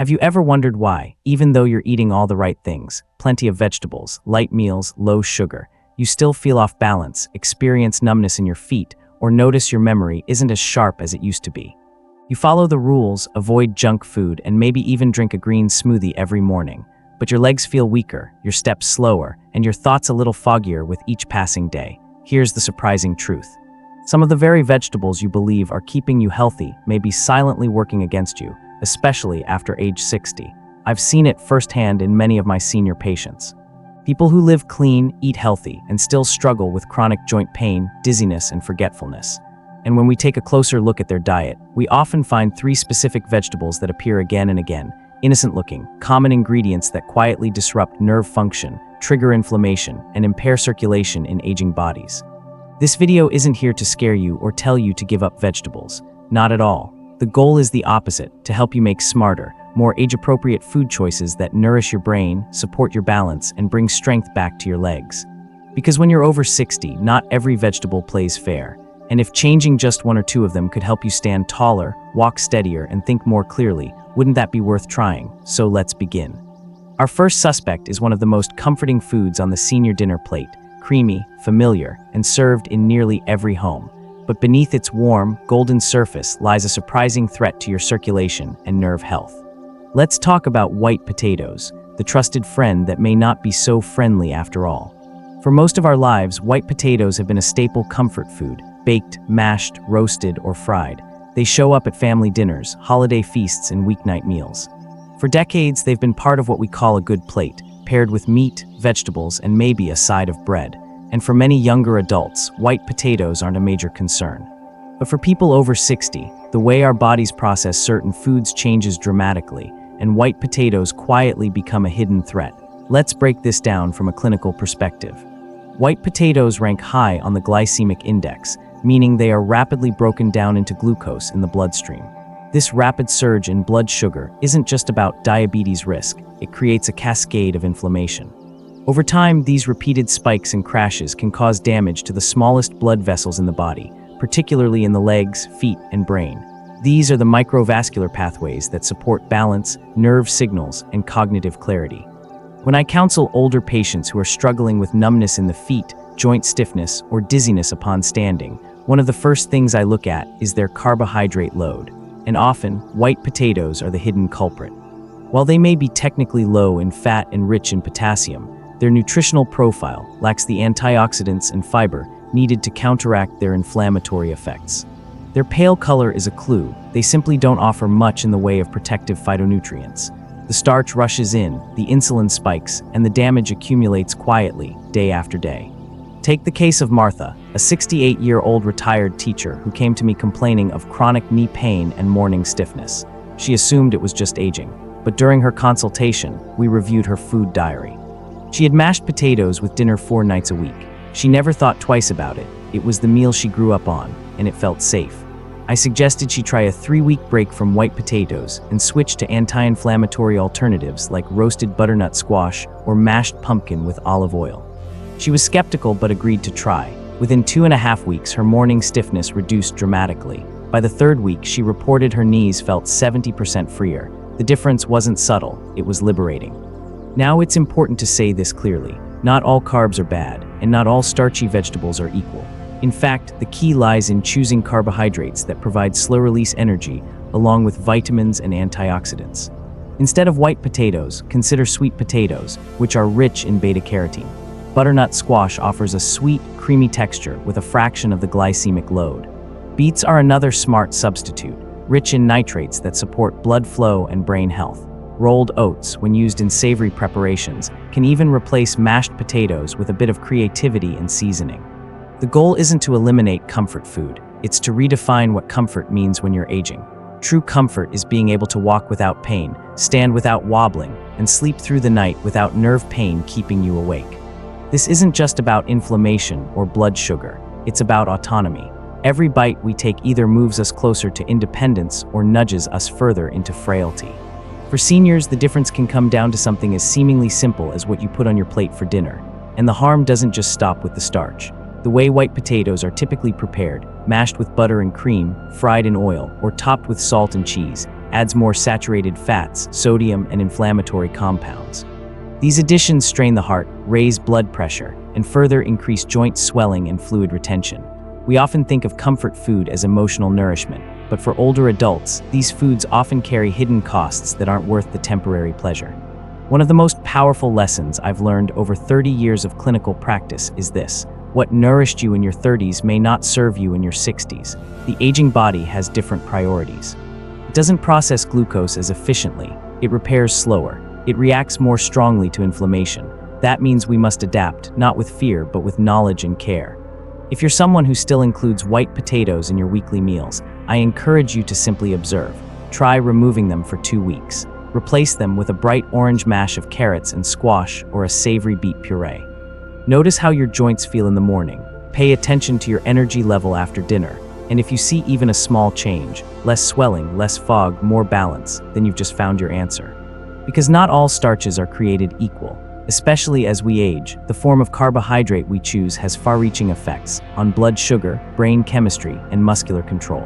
Have you ever wondered why, even though you're eating all the right things, plenty of vegetables, light meals, low sugar, you still feel off balance, experience numbness in your feet, or notice your memory isn't as sharp as it used to be? You follow the rules, avoid junk food, and maybe even drink a green smoothie every morning, but your legs feel weaker, your steps slower, and your thoughts a little foggier with each passing day. Here's the surprising truth. Some of the very vegetables you believe are keeping you healthy may be silently working against you, especially after age 60. I've seen it firsthand in many of my senior patients. People who live clean, eat healthy, and still struggle with chronic joint pain, dizziness, and forgetfulness. And when we take a closer look at their diet, we often find 3 specific vegetables that appear again and again, innocent-looking, common ingredients that quietly disrupt nerve function, trigger inflammation, and impair circulation in aging bodies. This video isn't here to scare you or tell you to give up vegetables. Not at all. The goal is the opposite, to help you make smarter, more age-appropriate food choices that nourish your brain, support your balance, and bring strength back to your legs. Because when you're over 60, not every vegetable plays fair. And if changing just 1 or 2 of them could help you stand taller, walk steadier, and think more clearly, wouldn't that be worth trying? So let's begin. Our first suspect is one of the most comforting foods on the senior dinner plate, creamy, familiar, and served in nearly every home. But beneath its warm, golden surface lies a surprising threat to your circulation and nerve health. Let's talk about white potatoes, the trusted friend that may not be so friendly after all. For most of our lives, white potatoes have been a staple comfort food, baked, mashed, roasted, or fried. They show up at family dinners, holiday feasts, and weeknight meals. For decades, they've been part of what we call a good plate, paired with meat, vegetables, and maybe a side of bread. And for many younger adults, white potatoes aren't a major concern. But for people over 60, the way our bodies process certain foods changes dramatically, and white potatoes quietly become a hidden threat. Let's break this down from a clinical perspective. White potatoes rank high on the glycemic index, meaning they are rapidly broken down into glucose in the bloodstream. This rapid surge in blood sugar isn't just about diabetes risk, it creates a cascade of inflammation. Over time, these repeated spikes and crashes can cause damage to the smallest blood vessels in the body, particularly in the legs, feet, and brain. These are the microvascular pathways that support balance, nerve signals, and cognitive clarity. When I counsel older patients who are struggling with numbness in the feet, joint stiffness, or dizziness upon standing, one of the first things I look at is their carbohydrate load, and often, white potatoes are the hidden culprit. While they may be technically low in fat and rich in potassium, their nutritional profile lacks the antioxidants and fiber needed to counteract their inflammatory effects. Their pale color is a clue. They simply don't offer much in the way of protective phytonutrients. The starch rushes in, the insulin spikes, and the damage accumulates quietly, day after day. Take the case of Martha, a 68-year-old retired teacher who came to me complaining of chronic knee pain and morning stiffness. She assumed it was just aging, but during her consultation, we reviewed her food diary. She had mashed potatoes with dinner 4 nights a week. She never thought twice about it. It was the meal she grew up on, and it felt safe. I suggested she try a 3-week break from white potatoes and switch to anti-inflammatory alternatives like roasted butternut squash or mashed pumpkin with olive oil. She was skeptical but agreed to try. Within 2.5 weeks, her morning stiffness reduced dramatically. By the 3rd week, she reported her knees felt 70% freer. The difference wasn't subtle, it was liberating. Now it's important to say this clearly. Not all carbs are bad, and not all starchy vegetables are equal. In fact, the key lies in choosing carbohydrates that provide slow-release energy, along with vitamins and antioxidants. Instead of white potatoes, consider sweet potatoes, which are rich in beta-carotene. Butternut squash offers a sweet, creamy texture with a fraction of the glycemic load. Beets are another smart substitute, rich in nitrates that support blood flow and brain health. Rolled oats, when used in savory preparations, can even replace mashed potatoes with a bit of creativity and seasoning. The goal isn't to eliminate comfort food, it's to redefine what comfort means when you're aging. True comfort is being able to walk without pain, stand without wobbling, and sleep through the night without nerve pain keeping you awake. This isn't just about inflammation or blood sugar, it's about autonomy. Every bite we take either moves us closer to independence or nudges us further into frailty. For seniors, the difference can come down to something as seemingly simple as what you put on your plate for dinner. And the harm doesn't just stop with the starch. The way white potatoes are typically prepared, mashed with butter and cream, fried in oil, or topped with salt and cheese, adds more saturated fats, sodium, and inflammatory compounds. These additions strain the heart, raise blood pressure, and further increase joint swelling and fluid retention. We often think of comfort food as emotional nourishment, but for older adults, these foods often carry hidden costs that aren't worth the temporary pleasure. One of the most powerful lessons I've learned over 30 years of clinical practice is this: what nourished you in your 30s may not serve you in your 60s. The aging body has different priorities. It doesn't process glucose as efficiently, it repairs slower, it reacts more strongly to inflammation. That means we must adapt, not with fear, but with knowledge and care. If you're someone who still includes white potatoes in your weekly meals, I encourage you to simply observe. Try removing them for 2 weeks. Replace them with a bright orange mash of carrots and squash or a savory beet puree. Notice how your joints feel in the morning. Pay attention to your energy level after dinner. And if you see even a small change, less swelling, less fog, more balance, then you've just found your answer. Because not all starches are created equal. Especially as we age, the form of carbohydrate we choose has far-reaching effects on blood sugar, brain chemistry, and muscular control.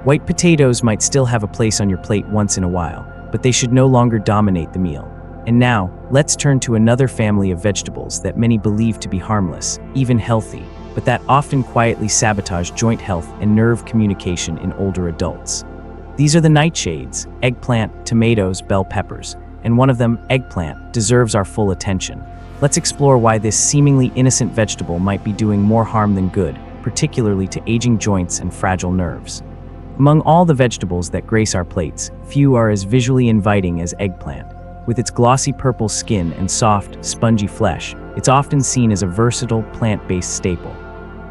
White potatoes might still have a place on your plate once in a while, but they should no longer dominate the meal. And now, let's turn to another family of vegetables that many believe to be harmless, even healthy, but that often quietly sabotage joint health and nerve communication in older adults. These are the nightshades: eggplant, tomatoes, bell peppers. And one of them, eggplant, deserves our full attention. Let's explore why this seemingly innocent vegetable might be doing more harm than good, particularly to aging joints and fragile nerves. Among all the vegetables that grace our plates, few are as visually inviting as eggplant. With its glossy purple skin and soft, spongy flesh, it's often seen as a versatile, plant-based staple.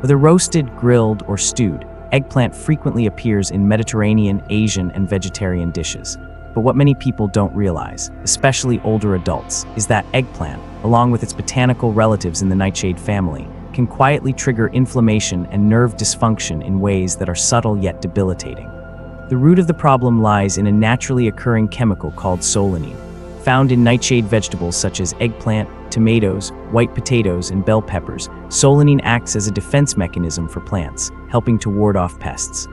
Whether roasted, grilled, or stewed, eggplant frequently appears in Mediterranean, Asian, and vegetarian dishes. But what many people don't realize, especially older adults, is that eggplant, along with its botanical relatives in the nightshade family, can quietly trigger inflammation and nerve dysfunction in ways that are subtle yet debilitating. The root of the problem lies in a naturally occurring chemical called solanine. Found in nightshade vegetables such as eggplant, tomatoes, white potatoes, and bell peppers, solanine acts as a defense mechanism for plants, helping to ward off pests.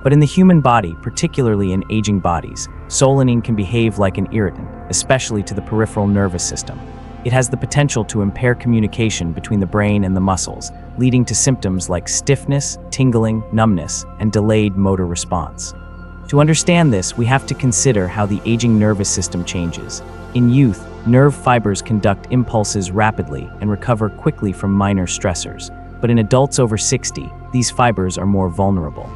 But in the human body, particularly in aging bodies, solanine can behave like an irritant, especially to the peripheral nervous system. It has the potential to impair communication between the brain and the muscles, leading to symptoms like stiffness, tingling, numbness, and delayed motor response. To understand this, we have to consider how the aging nervous system changes. In youth, nerve fibers conduct impulses rapidly and recover quickly from minor stressors. But in adults over 60, these fibers are more vulnerable.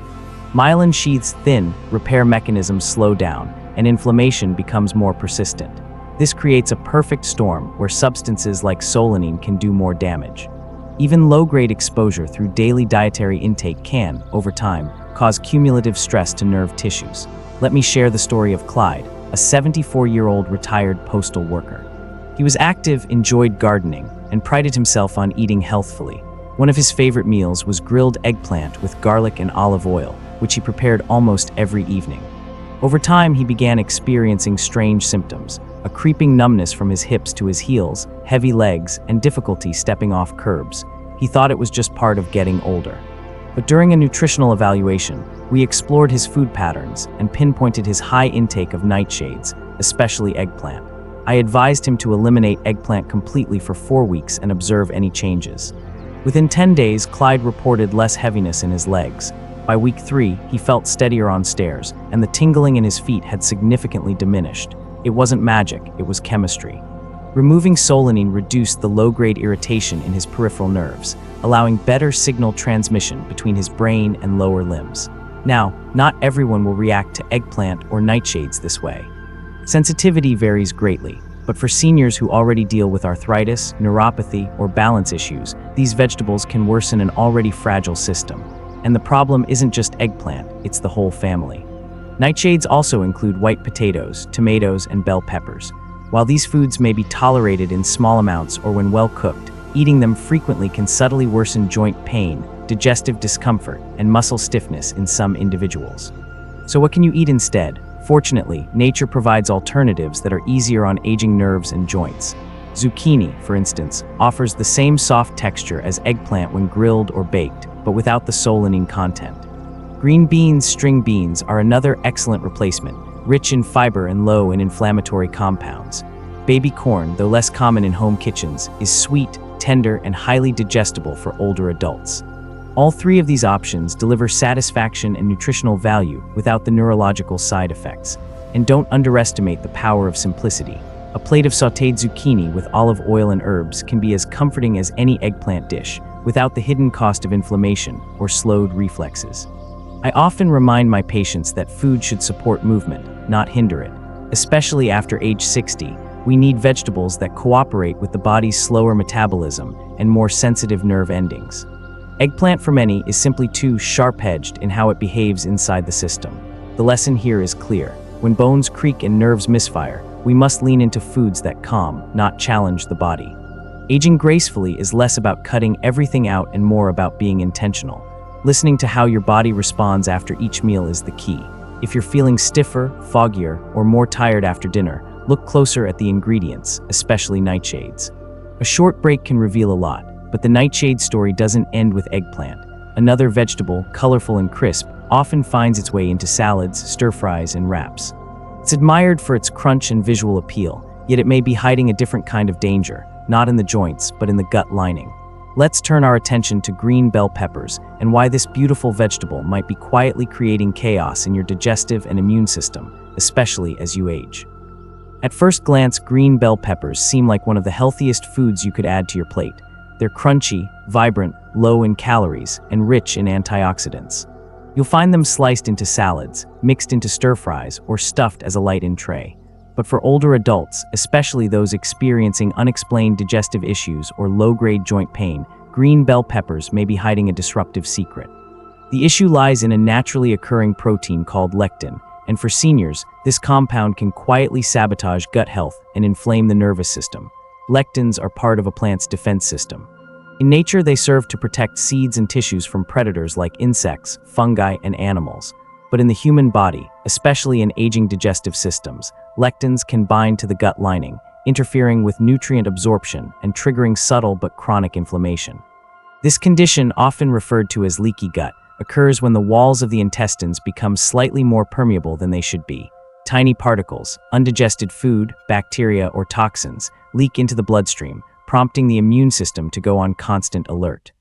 Myelin sheaths thin, repair mechanisms slow down, and inflammation becomes more persistent. This creates a perfect storm where substances like solanine can do more damage. Even low-grade exposure through daily dietary intake can, over time, cause cumulative stress to nerve tissues. Let me share the story of Clyde, a 74-year-old retired postal worker. He was active, enjoyed gardening, and prided himself on eating healthfully. One of his favorite meals was grilled eggplant with garlic and olive oil, which he prepared almost every evening. Over time, he began experiencing strange symptoms: a creeping numbness from his hips to his heels, heavy legs, and difficulty stepping off curbs. He thought it was just part of getting older. But during a nutritional evaluation, we explored his food patterns and pinpointed his high intake of nightshades, especially eggplant. I advised him to eliminate eggplant completely for 4 weeks and observe any changes. Within 10 days, Clyde reported less heaviness in his legs. By week 3, he felt steadier on stairs, and the tingling in his feet had significantly diminished. It wasn't magic, it was chemistry. Removing solanine reduced the low-grade irritation in his peripheral nerves, allowing better signal transmission between his brain and lower limbs. Now, not everyone will react to eggplant or nightshades this way. Sensitivity varies greatly, but for seniors who already deal with arthritis, neuropathy, or balance issues, these vegetables can worsen an already fragile system. And the problem isn't just eggplant, it's the whole family. Nightshades also include white potatoes, tomatoes, and bell peppers. While these foods may be tolerated in small amounts or when well cooked, eating them frequently can subtly worsen joint pain, digestive discomfort, and muscle stiffness in some individuals. So what can you eat instead? Fortunately, nature provides alternatives that are easier on aging nerves and joints. Zucchini, for instance, offers the same soft texture as eggplant when grilled or baked, but without the solanine content. Green beans, string beans are another excellent replacement, rich in fiber and low in inflammatory compounds. Baby corn, though less common in home kitchens, is sweet, tender, and highly digestible for older adults. All three of these options deliver satisfaction and nutritional value without the neurological side effects. And don't underestimate the power of simplicity. A plate of sautéed zucchini with olive oil and herbs can be as comforting as any eggplant dish, without the hidden cost of inflammation or slowed reflexes. I often remind my patients that food should support movement, not hinder it. Especially after age 60, we need vegetables that cooperate with the body's slower metabolism and more sensitive nerve endings. Eggplant for many is simply too sharp-edged in how it behaves inside the system. The lesson here is clear. When bones creak and nerves misfire, we must lean into foods that calm, not challenge the body. Aging gracefully is less about cutting everything out and more about being intentional. Listening to how your body responds after each meal is the key. If you're feeling stiffer, foggier, or more tired after dinner, look closer at the ingredients, especially nightshades. A short break can reveal a lot, but the nightshade story doesn't end with eggplant. Another vegetable, colorful and crisp, often finds its way into salads, stir-fries, and wraps. It's admired for its crunch and visual appeal, yet it may be hiding a different kind of danger, not in the joints, but in the gut lining. Let's turn our attention to green bell peppers and why this beautiful vegetable might be quietly creating chaos in your digestive and immune system, especially as you age. At first glance, green bell peppers seem like one of the healthiest foods you could add to your plate. They're crunchy, vibrant, low in calories, and rich in antioxidants. You'll find them sliced into salads, mixed into stir-fries, or stuffed as a light-in tray. But for older adults, especially those experiencing unexplained digestive issues or low-grade joint pain, green bell peppers may be hiding a disruptive secret. The issue lies in a naturally occurring protein called lectin, and for seniors, this compound can quietly sabotage gut health and inflame the nervous system. Lectins are part of a plant's defense system. In nature, they serve to protect seeds and tissues from predators like insects, fungi, and animals. But in the human body, especially in aging digestive systems, lectins can bind to the gut lining, interfering with nutrient absorption and triggering subtle but chronic inflammation. This condition, often referred to as leaky gut, occurs when the walls of the intestines become slightly more permeable than they should be. Tiny particles, undigested food, bacteria, or toxins leak into the bloodstream, prompting the immune system to go on constant alert.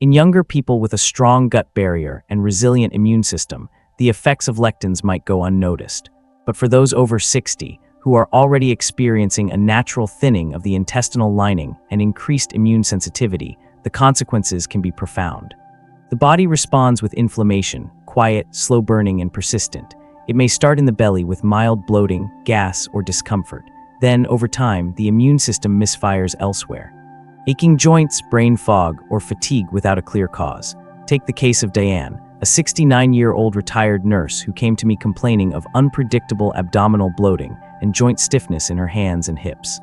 In younger people with a strong gut barrier and resilient immune system, the effects of lectins might go unnoticed. But for those over 60, who are already experiencing a natural thinning of the intestinal lining and increased immune sensitivity, the consequences can be profound. The body responds with inflammation, quiet, slow burning, and persistent. It may start in the belly with mild bloating, gas, or discomfort. Then, over time, the immune system misfires elsewhere. Aching joints, brain fog, or fatigue without a clear cause. Take the case of Diane, a 69-year-old retired nurse who came to me complaining of unpredictable abdominal bloating and joint stiffness in her hands and hips.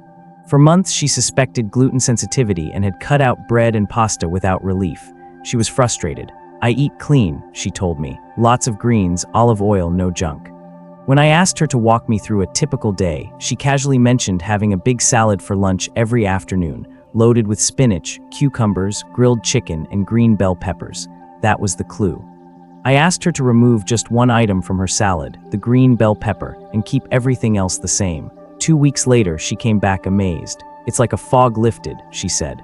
For months, she suspected gluten sensitivity and had cut out bread and pasta without relief. She was frustrated. "I eat clean," she told me. "Lots of greens, olive oil, no junk." When I asked her to walk me through a typical day, she casually mentioned having a big salad for lunch every afternoon, loaded with spinach, cucumbers, grilled chicken, and green bell peppers. That was the clue. I asked her to remove just one item from her salad, the green bell pepper, and keep everything else the same. 2 weeks later, she came back amazed. "It's like a fog lifted," she said.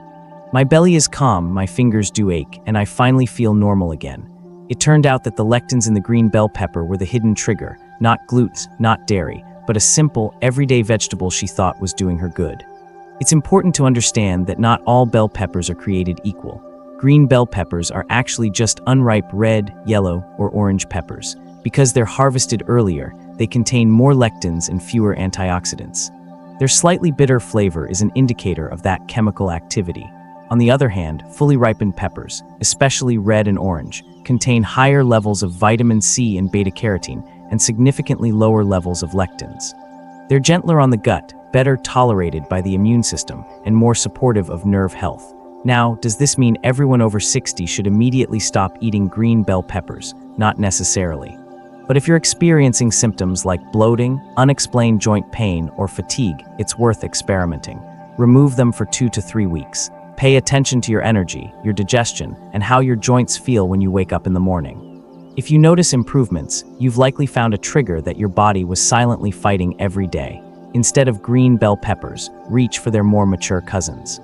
"My belly is calm, my fingers do ache, and I finally feel normal again." It turned out that the lectins in the green bell pepper were the hidden trigger, not gluten, not dairy, but a simple, everyday vegetable she thought was doing her good. It's important to understand that not all bell peppers are created equal. Green bell peppers are actually just unripe red, yellow, or orange peppers. Because they're harvested earlier, they contain more lectins and fewer antioxidants. Their slightly bitter flavor is an indicator of that chemical activity. On the other hand, fully ripened peppers, especially red and orange, contain higher levels of vitamin C and beta-carotene and significantly lower levels of lectins. They're gentler on the gut, better tolerated by the immune system, and more supportive of nerve health. Now, does this mean everyone over 60 should immediately stop eating green bell peppers? Not necessarily. But if you're experiencing symptoms like bloating, unexplained joint pain, or fatigue, it's worth experimenting. Remove them for 2 to 3 weeks. Pay attention to your energy, your digestion, and how your joints feel when you wake up in the morning. If you notice improvements, you've likely found a trigger that your body was silently fighting every day. Instead of green bell peppers, reach for their more mature cousins.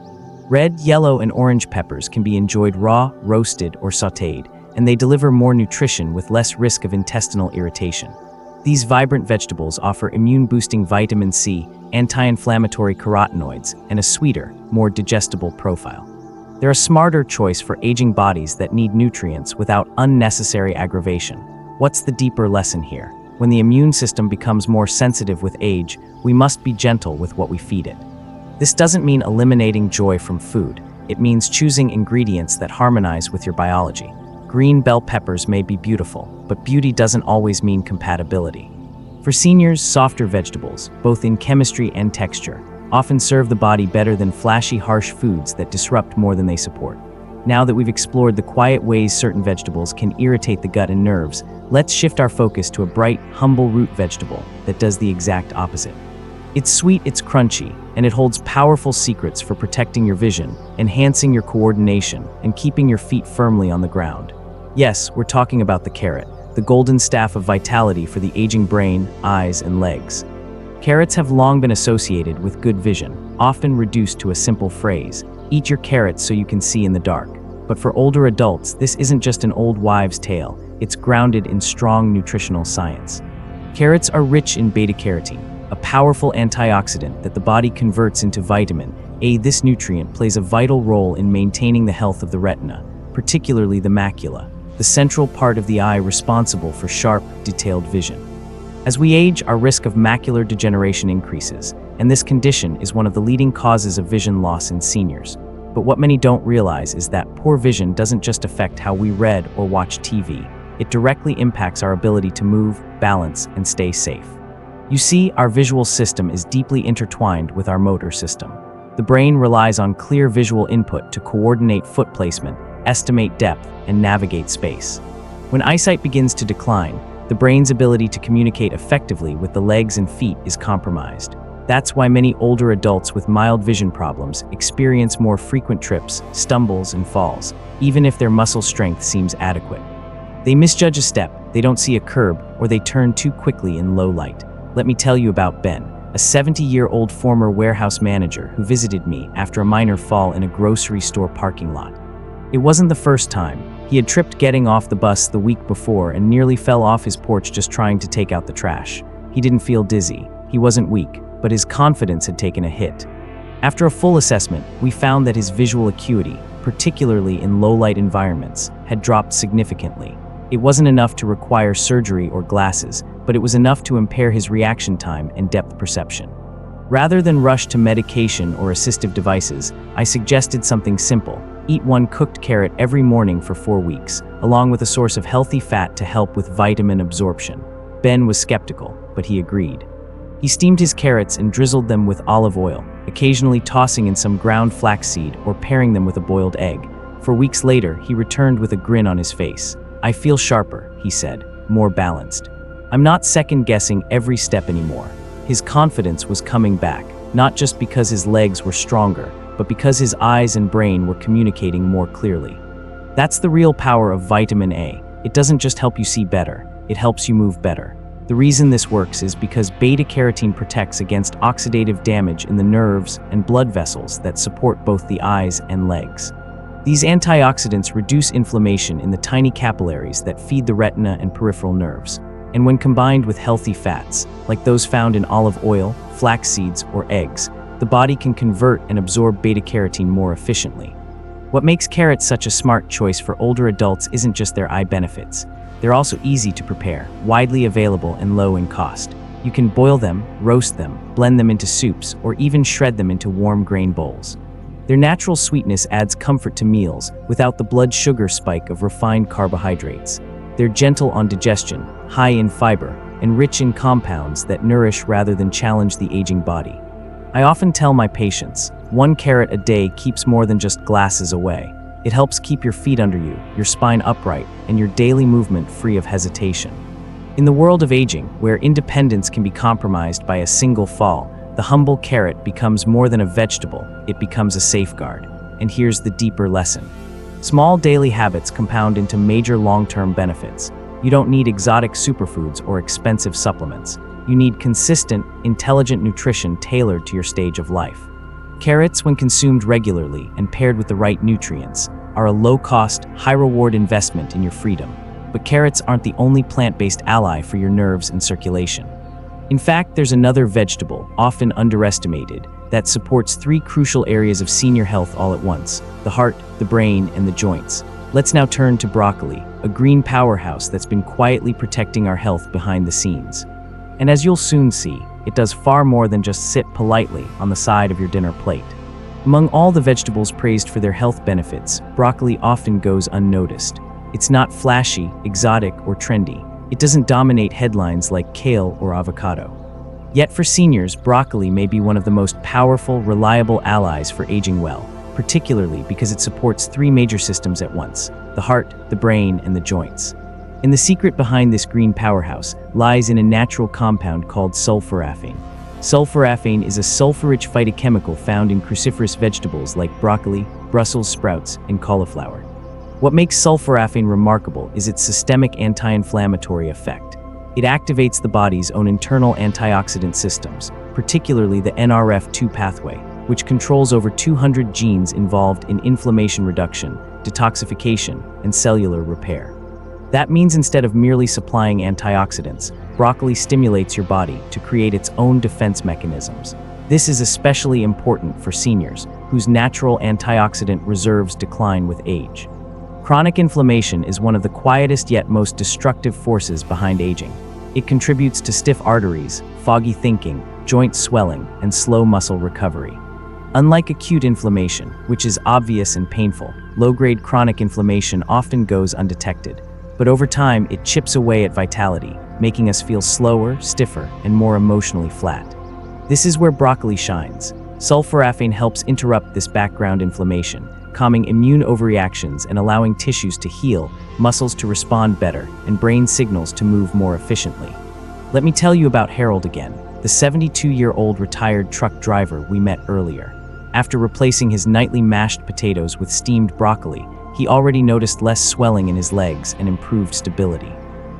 Red, yellow, and orange peppers can be enjoyed raw, roasted, or sautéed, and they deliver more nutrition with less risk of intestinal irritation. These vibrant vegetables offer immune-boosting vitamin C, anti-inflammatory carotenoids, and a sweeter, more digestible profile. They're a smarter choice for aging bodies that need nutrients without unnecessary aggravation. What's the deeper lesson here? When the immune system becomes more sensitive with age, we must be gentle with what we feed it. This doesn't mean eliminating joy from food. It means choosing ingredients that harmonize with your biology. Green bell peppers may be beautiful, but beauty doesn't always mean compatibility. For seniors, softer vegetables, both in chemistry and texture, often serve the body better than flashy, harsh foods that disrupt more than they support. Now that we've explored the quiet ways certain vegetables can irritate the gut and nerves, let's shift our focus to a bright, humble root vegetable that does the exact opposite. It's sweet, it's crunchy, and it holds powerful secrets for protecting your vision, enhancing your coordination, and keeping your feet firmly on the ground. Yes, we're talking about the carrot, the golden staff of vitality for the aging brain, eyes, and legs. Carrots have long been associated with good vision, often reduced to a simple phrase, "Eat your carrots so you can see in the dark." But for older adults, this isn't just an old wives' tale, it's grounded in strong nutritional science. Carrots are rich in beta-carotene, a powerful antioxidant that the body converts into vitamin A. This nutrient plays a vital role in maintaining the health of the retina, particularly the macula, the central part of the eye responsible for sharp, detailed vision. As we age, our risk of macular degeneration increases, and this condition is one of the leading causes of vision loss in seniors. But what many don't realize is that poor vision doesn't just affect how we read or watch TV. It directly impacts our ability to move, balance, and stay safe. You see, our visual system is deeply intertwined with our motor system. The brain relies on clear visual input to coordinate foot placement, estimate depth, and navigate space. When eyesight begins to decline, the brain's ability to communicate effectively with the legs and feet is compromised. That's why many older adults with mild vision problems experience more frequent trips, stumbles, and falls, even if their muscle strength seems adequate. They misjudge a step, they don't see a curb, or they turn too quickly in low light. Let me tell you about Ben, a 70-year-old former warehouse manager who visited me after a minor fall in a grocery store parking lot. It wasn't the first time. He had tripped getting off the bus the week before and nearly fell off his porch just trying to take out the trash. He didn't feel dizzy. He wasn't weak, but his confidence had taken a hit. After a full assessment, we found that his visual acuity, particularly in low-light environments, had dropped significantly. It wasn't enough to require surgery or glasses, but it was enough to impair his reaction time and depth perception. Rather than rush to medication or assistive devices, I suggested something simple. Eat one cooked carrot every morning for 4 weeks, along with a source of healthy fat to help with vitamin absorption. Ben was skeptical, but he agreed. He steamed his carrots and drizzled them with olive oil, occasionally tossing in some ground flaxseed or pairing them with a boiled egg. For weeks later, he returned with a grin on his face. "I feel sharper," he said, "more balanced. I'm not second-guessing every step anymore." His confidence was coming back, not just because his legs were stronger, but because his eyes and brain were communicating more clearly. That's the real power of vitamin A. It doesn't just help you see better, it helps you move better. The reason this works is because beta-carotene protects against oxidative damage in the nerves and blood vessels that support both the eyes and legs. These antioxidants reduce inflammation in the tiny capillaries that feed the retina and peripheral nerves. And when combined with healthy fats, like those found in olive oil, flax seeds, or eggs, the body can convert and absorb beta-carotene more efficiently. What makes carrots such a smart choice for older adults isn't just their eye benefits. They're also easy to prepare, widely available, and low in cost. You can boil them, roast them, blend them into soups, or even shred them into warm grain bowls. Their natural sweetness adds comfort to meals without the blood sugar spike of refined carbohydrates. They're gentle on digestion, high in fiber, and rich in compounds that nourish rather than challenge the aging body. I often tell my patients, 1 carrot a day keeps more than just glasses away. It helps keep your feet under you, your spine upright, and your daily movement free of hesitation. In the world of aging, where independence can be compromised by a single fall, the humble carrot becomes more than a vegetable, it becomes a safeguard. And here's the deeper lesson. Small daily habits compound into major long-term benefits. You don't need exotic superfoods or expensive supplements. You need consistent, intelligent nutrition tailored to your stage of life. Carrots, when consumed regularly and paired with the right nutrients, are a low-cost, high-reward investment in your freedom. But carrots aren't the only plant-based ally for your nerves and circulation. In fact, there's another vegetable, often underestimated, that supports three crucial areas of senior health all at once: the heart, the brain, and the joints. Let's now turn to broccoli, a green powerhouse that's been quietly protecting our health behind the scenes. And as you'll soon see, it does far more than just sit politely on the side of your dinner plate. Among all the vegetables praised for their health benefits, broccoli often goes unnoticed. It's not flashy, exotic, or trendy. It doesn't dominate headlines like kale or avocado. Yet for seniors, broccoli may be one of the most powerful, reliable allies for aging well, particularly because it supports three major systems at once: the heart, the brain, and the joints. And the secret behind this green powerhouse lies in a natural compound called sulforaphane. Sulforaphane is a sulfur-rich phytochemical found in cruciferous vegetables like broccoli, Brussels sprouts, and cauliflower. What makes sulforaphane remarkable is its systemic anti-inflammatory effect. It activates the body's own internal antioxidant systems, particularly the NRF2 pathway, which controls over 200 genes involved in inflammation reduction, detoxification, and cellular repair. That means instead of merely supplying antioxidants, broccoli stimulates your body to create its own defense mechanisms. This is especially important for seniors, whose natural antioxidant reserves decline with age. Chronic inflammation is one of the quietest yet most destructive forces behind aging. It contributes to stiff arteries, foggy thinking, joint swelling, and slow muscle recovery. Unlike acute inflammation, which is obvious and painful, low-grade chronic inflammation often goes undetected. But over time, it chips away at vitality, making us feel slower, stiffer, and more emotionally flat. This is where broccoli shines. Sulforaphane helps interrupt this background inflammation, calming immune overreactions and allowing tissues to heal, muscles to respond better, and brain signals to move more efficiently. Let me tell you about Harold again, the 72-year-old retired truck driver we met earlier. After replacing his nightly mashed potatoes with steamed broccoli, he already noticed less swelling in his legs and improved stability.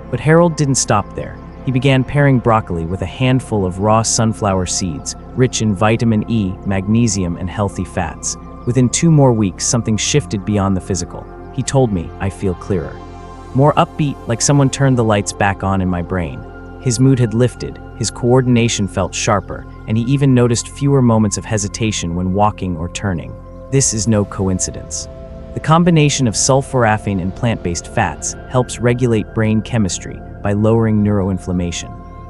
But Harold didn't stop there. He began pairing broccoli with a handful of raw sunflower seeds, rich in vitamin E, magnesium, and healthy fats. Within 2 more weeks, something shifted beyond the physical. He told me, "I feel clearer. More upbeat, like someone turned the lights back on in my brain." His mood had lifted, his coordination felt sharper, and he even noticed fewer moments of hesitation when walking or turning. This is no coincidence. The combination of sulforaphane and plant-based fats helps regulate brain chemistry by lowering neuroinflammation.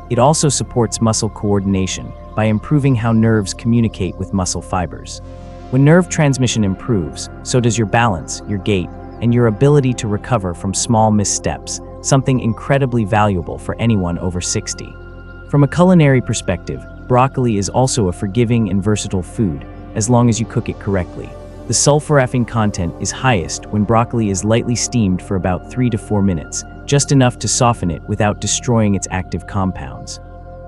It also supports muscle coordination by improving how nerves communicate with muscle fibers. When nerve transmission improves, so does your balance, your gait, and your ability to recover from small missteps, something incredibly valuable for anyone over 60. From a culinary perspective, broccoli is also a forgiving and versatile food, as long as you cook it correctly. The sulforaphane content is highest when broccoli is lightly steamed for about 3 to 4 minutes, just enough to soften it without destroying its active compounds.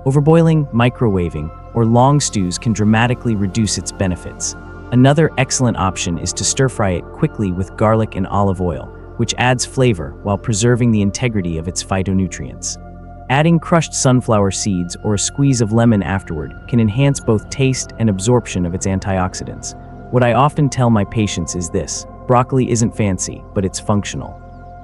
Overboiling, microwaving, or long stews can dramatically reduce its benefits. Another excellent option is to stir-fry it quickly with garlic and olive oil, which adds flavor while preserving the integrity of its phytonutrients. Adding crushed sunflower seeds or a squeeze of lemon afterward can enhance both taste and absorption of its antioxidants. What I often tell my patients is this: broccoli isn't fancy, but it's functional.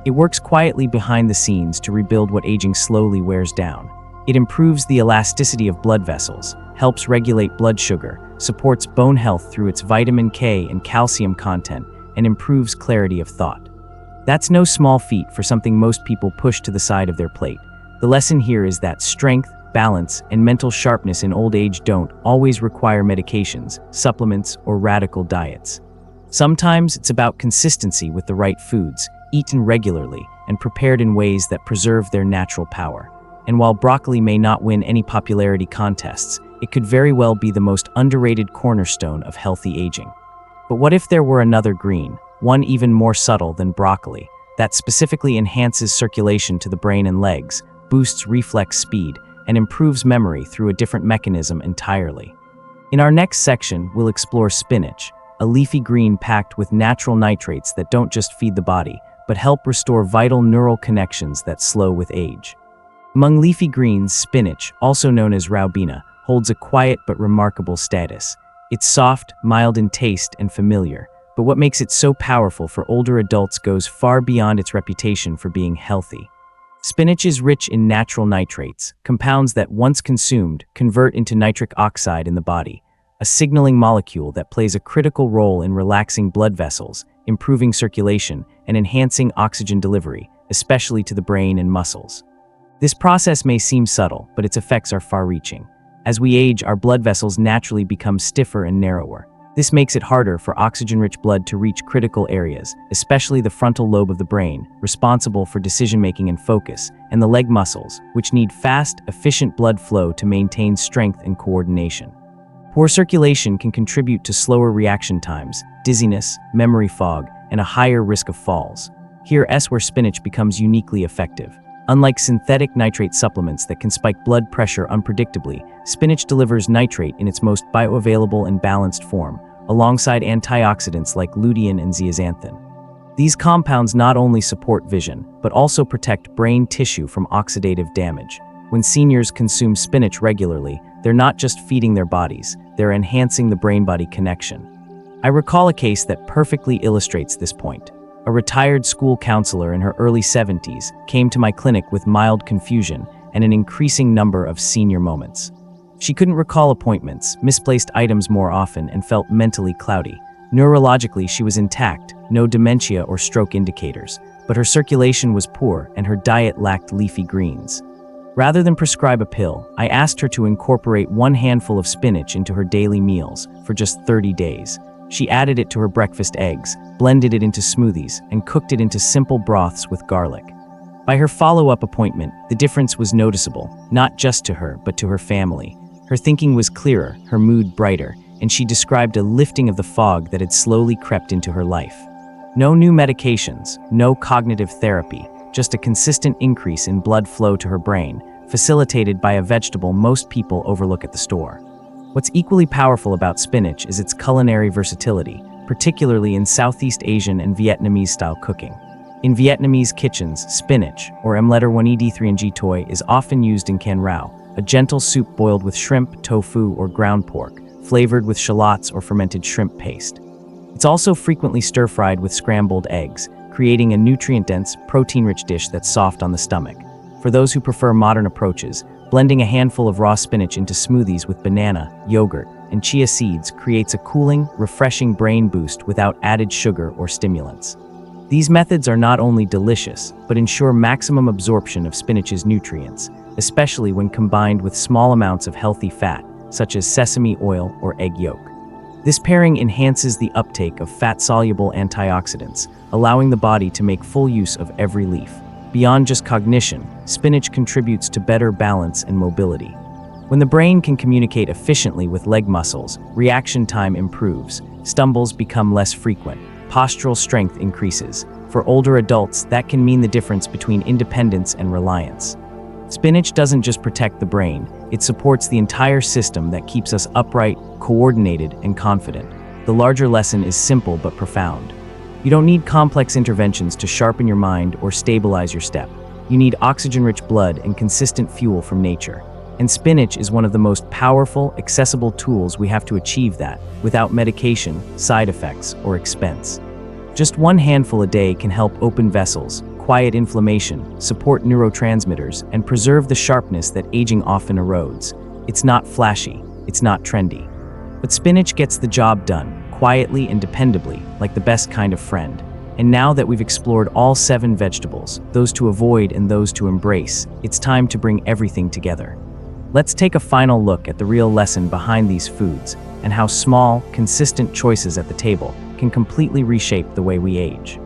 It works quietly behind the scenes to rebuild what aging slowly wears down. It improves the elasticity of blood vessels, helps regulate blood sugar, supports bone health through its vitamin K and calcium content, and improves clarity of thought. That's no small feat for something most people push to the side of their plate. The lesson here is that strength, balance, and mental sharpness in old age don't always require medications, supplements, or radical diets. Sometimes it's about consistency with the right foods, eaten regularly, and prepared in ways that preserve their natural power. And while broccoli may not win any popularity contests, it could very well be the most underrated cornerstone of healthy aging. But what if there were another green, one even more subtle than broccoli, that specifically enhances circulation to the brain and legs, boosts reflex speed, and improves memory through a different mechanism entirely? In our next section, we'll explore spinach, a leafy green packed with natural nitrates that don't just feed the body, but help restore vital neural connections that slow with age. Among leafy greens, spinach, also known as raubina, holds a quiet but remarkable status. It's soft, mild in taste, and familiar, but what makes it so powerful for older adults goes far beyond its reputation for being healthy. Spinach is rich in natural nitrates, compounds that, once consumed, convert into nitric oxide in the body, a signaling molecule that plays a critical role in relaxing blood vessels, improving circulation, and enhancing oxygen delivery, especially to the brain and muscles. This process may seem subtle, but its effects are far-reaching. As we age, our blood vessels naturally become stiffer and narrower. This makes it harder for oxygen-rich blood to reach critical areas, especially the frontal lobe of the brain, responsible for decision-making and focus, and the leg muscles, which need fast, efficient blood flow to maintain strength and coordination. Poor circulation can contribute to slower reaction times, dizziness, memory fog, and a higher risk of falls. Here's where spinach becomes uniquely effective. Unlike synthetic nitrate supplements that can spike blood pressure unpredictably, spinach delivers nitrate in its most bioavailable and balanced form, alongside antioxidants like lutein and zeaxanthin. These compounds not only support vision, but also protect brain tissue from oxidative damage. When seniors consume spinach regularly, they're not just feeding their bodies, they're enhancing the brain-body connection. I recall a case that perfectly illustrates this point. A retired school counselor in her early 70s came to my clinic with mild confusion and an increasing number of senior moments. She couldn't recall appointments, misplaced items more often, and felt mentally cloudy. Neurologically, she was intact, no dementia or stroke indicators, but her circulation was poor and her diet lacked leafy greens. Rather than prescribe a pill, I asked her to incorporate 1 handful of spinach into her daily meals for just 30 days. She added it to her breakfast eggs, blended it into smoothies, and cooked it into simple broths with garlic. By her follow-up appointment, the difference was noticeable, not just to her, but to her family. Her thinking was clearer, her mood brighter, and she described a lifting of the fog that had slowly crept into her life. No new medications, no cognitive therapy, just a consistent increase in blood flow to her brain, facilitated by a vegetable most people overlook at the store. What's equally powerful about spinach is its culinary versatility, particularly in Southeast Asian and Vietnamese-style cooking. In Vietnamese kitchens, spinach, or Em-1ed3 Toi, is often used in can rau, a gentle soup boiled with shrimp, tofu, or ground pork, flavored with shallots or fermented shrimp paste. It's also frequently stir-fried with scrambled eggs, creating a nutrient-dense, protein-rich dish that's soft on the stomach. For those who prefer modern approaches, blending a handful of raw spinach into smoothies with banana, yogurt, and chia seeds creates a cooling, refreshing brain boost without added sugar or stimulants. These methods are not only delicious, but ensure maximum absorption of spinach's nutrients, especially when combined with small amounts of healthy fat, such as sesame oil or egg yolk. This pairing enhances the uptake of fat-soluble antioxidants, allowing the body to make full use of every leaf. Beyond just cognition, spinach contributes to better balance and mobility. When the brain can communicate efficiently with leg muscles, reaction time improves, stumbles become less frequent, postural strength increases. For older adults, that can mean the difference between independence and reliance. Spinach doesn't just protect the brain, it supports the entire system that keeps us upright, coordinated, and confident. The larger lesson is simple but profound. You don't need complex interventions to sharpen your mind or stabilize your step. You need oxygen-rich blood and consistent fuel from nature. And spinach is one of the most powerful, accessible tools we have to achieve that, without medication, side effects, or expense. Just 1 handful a day can help open vessels, quiet inflammation, support neurotransmitters, and preserve the sharpness that aging often erodes. It's not flashy, it's not trendy. But spinach gets the job done, quietly and dependably, like the best kind of friend. And now that we've explored all 7 vegetables, those to avoid and those to embrace, it's time to bring everything together. Let's take a final look at the real lesson behind these foods and how small, consistent choices at the table can completely reshape the way we age.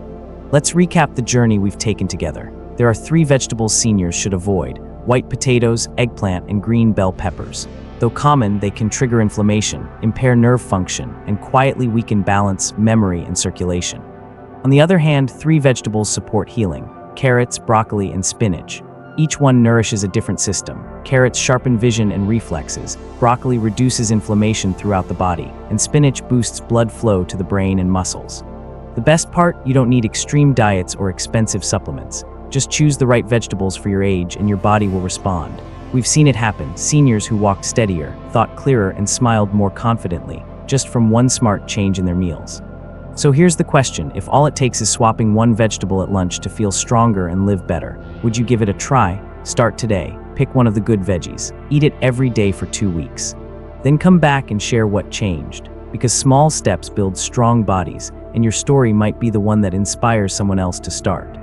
Let's recap the journey we've taken together. There are 3 vegetables seniors should avoid: white potatoes, eggplant, and green bell peppers. Though common, they can trigger inflammation, impair nerve function, and quietly weaken balance, memory, and circulation. On the other hand, 3 vegetables support healing: carrots, broccoli, and spinach. Each one nourishes a different system. Carrots sharpen vision and reflexes, broccoli reduces inflammation throughout the body, and spinach boosts blood flow to the brain and muscles. The best part, you don't need extreme diets or expensive supplements. Just choose the right vegetables for your age and your body will respond. We've seen it happen, seniors who walked steadier, thought clearer, and smiled more confidently, just from one smart change in their meals. So here's the question, if all it takes is swapping one vegetable at lunch to feel stronger and live better, would you give it a try? Start today. Pick one of the good veggies. Eat it every day for 2 weeks. Then come back and share what changed. Because small steps build strong bodies, and your story might be the one that inspires someone else to start.